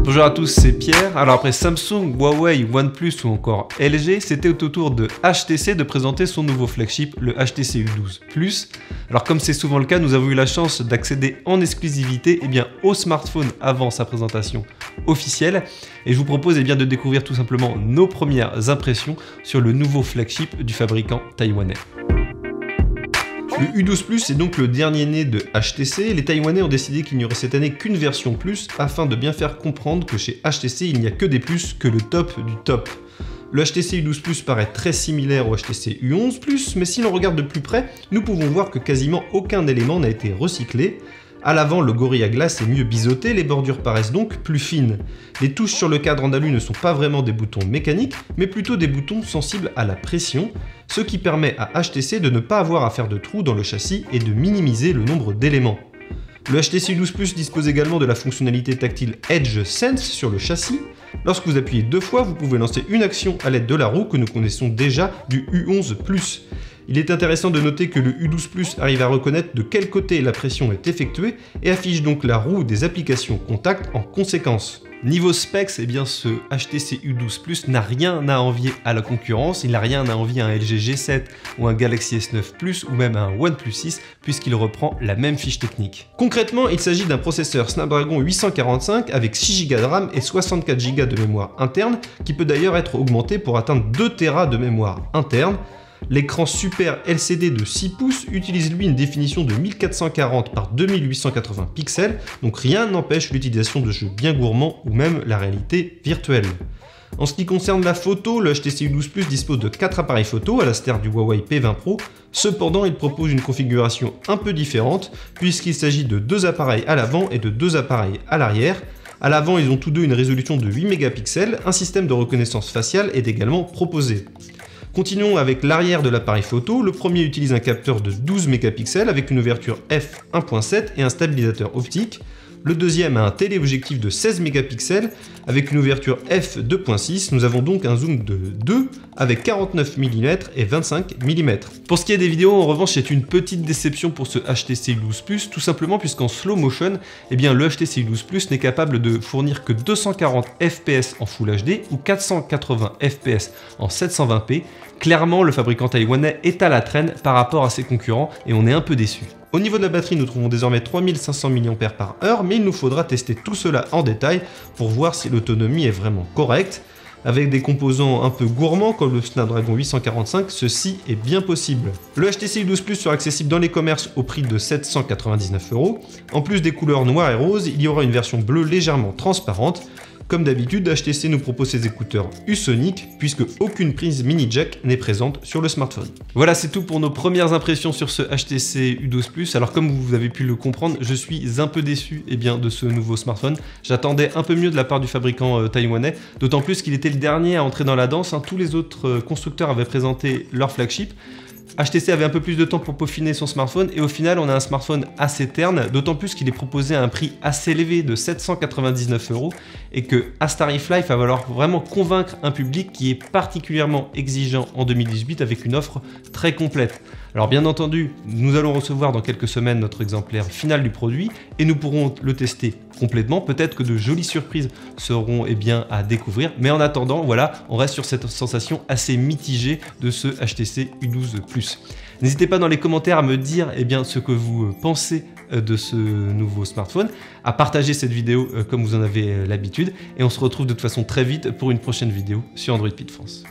Bonjour à tous, c'est Pierre. Alors après Samsung, Huawei, OnePlus ou encore LG, c'était au tour de HTC de présenter son nouveau flagship, le HTC U12 Plus. Alors comme c'est souvent le cas, nous avons eu la chance d'accéder en exclusivité au smartphone avant sa présentation officielle. Et je vous propose de découvrir tout simplement nos premières impressions sur le nouveau flagship du fabricant taïwanais. Le U12 Plus est donc le dernier né de HTC. Les Taïwanais ont décidé qu'il n'y aurait cette année qu'une version Plus afin de bien faire comprendre que chez HTC il n'y a que des plus, que le top du top. Le HTC U12 Plus paraît très similaire au HTC U11 Plus, mais si l'on regarde de plus près, nous pouvons voir que quasiment aucun élément n'a été recyclé. À l'avant, le Gorilla Glass est mieux biseauté, les bordures paraissent donc plus fines. Les touches sur le cadre en alu ne sont pas vraiment des boutons mécaniques, mais plutôt des boutons sensibles à la pression, ce qui permet à HTC de ne pas avoir à faire de trous dans le châssis et de minimiser le nombre d'éléments. Le HTC U12 Plus dispose également de la fonctionnalité tactile Edge Sense sur le châssis. Lorsque vous appuyez deux fois, vous pouvez lancer une action à l'aide de la roue que nous connaissons déjà du U11 Plus. Il est intéressant de noter que le U12 Plus arrive à reconnaître de quel côté la pression est effectuée et affiche donc la roue des applications contact en conséquence. Niveau specs, ce HTC U12 Plus n'a rien à envier à la concurrence, il n'a rien à envier à un LG G7 ou un Galaxy S9 Plus ou même à un OnePlus 6 puisqu'il reprend la même fiche technique. Concrètement, il s'agit d'un processeur Snapdragon 845 avec 6 Go de RAM et 64 Go de mémoire interne qui peut d'ailleurs être augmenté pour atteindre 2 Tera de mémoire interne. L'écran Super LCD de 6 pouces utilise lui une définition de 1440 par 2880 pixels, donc rien n'empêche l'utilisation de jeux bien gourmands ou même la réalité virtuelle. En ce qui concerne la photo, le HTC U12 Plus dispose de 4 appareils photo à l'instar du Huawei P20 Pro, cependant il propose une configuration un peu différente puisqu'il s'agit de 2 appareils à l'avant et de 2 appareils à l'arrière. À l'avant, ils ont tous deux une résolution de 8 mégapixels, un système de reconnaissance faciale est également proposé. Continuons avec l'arrière de l'appareil photo. Le premier utilise un capteur de 12 mégapixels avec une ouverture f1.7 et un stabilisateur optique. Le deuxième a un téléobjectif de 16 mégapixels avec une ouverture f2.6. Nous avons donc un zoom de 2 avec 49 mm et 25 mm. Pour ce qui est des vidéos, en revanche, c'est une petite déception pour ce HTC U12 Plus, tout simplement puisqu'en slow motion, le HTC U12 Plus n'est capable de fournir que 240 fps en Full HD ou 480 fps en 720p. Clairement, le fabricant taïwanais est à la traîne par rapport à ses concurrents et on est un peu déçu. Au niveau de la batterie, nous trouvons désormais 3500 mAh, mais il nous faudra tester tout cela en détail pour voir si l'autonomie est vraiment correcte. Avec des composants un peu gourmands comme le Snapdragon 845, ceci est bien possible. Le HTC U12 Plus sera accessible dans les commerces au prix de 799 €. En plus des couleurs noires et roses, il y aura une version bleue légèrement transparente. Comme d'habitude, HTC nous propose ses écouteurs U-Sonic puisque aucune prise mini jack n'est présente sur le smartphone. Voilà, c'est tout pour nos premières impressions sur ce HTC U12 Plus. Alors comme vous avez pu le comprendre, je suis un peu déçu de ce nouveau smartphone. J'attendais un peu mieux de la part du fabricant taïwanais, d'autant plus qu'il était le dernier à entrer dans la danse. Tous les autres constructeurs avaient présenté leur flagship. HTC avait un peu plus de temps pour peaufiner son smartphone et au final on a un smartphone assez terne, d'autant plus qu'il est proposé à un prix assez élevé de 799 € et que à ce tarif-là il va falloir vraiment convaincre un public qui est particulièrement exigeant en 2018 avec une offre très complète. Alors bien entendu, nous allons recevoir dans quelques semaines notre exemplaire final du produit et nous pourrons le tester complètement. Peut-être que de jolies surprises seront à découvrir, mais en attendant, voilà, on reste sur cette sensation assez mitigée de ce HTC U12 Plus. N'hésitez pas dans les commentaires à me dire ce que vous pensez de ce nouveau smartphone, à partager cette vidéo comme vous en avez l'habitude, et on se retrouve de toute façon très vite pour une prochaine vidéo sur Android Pit France.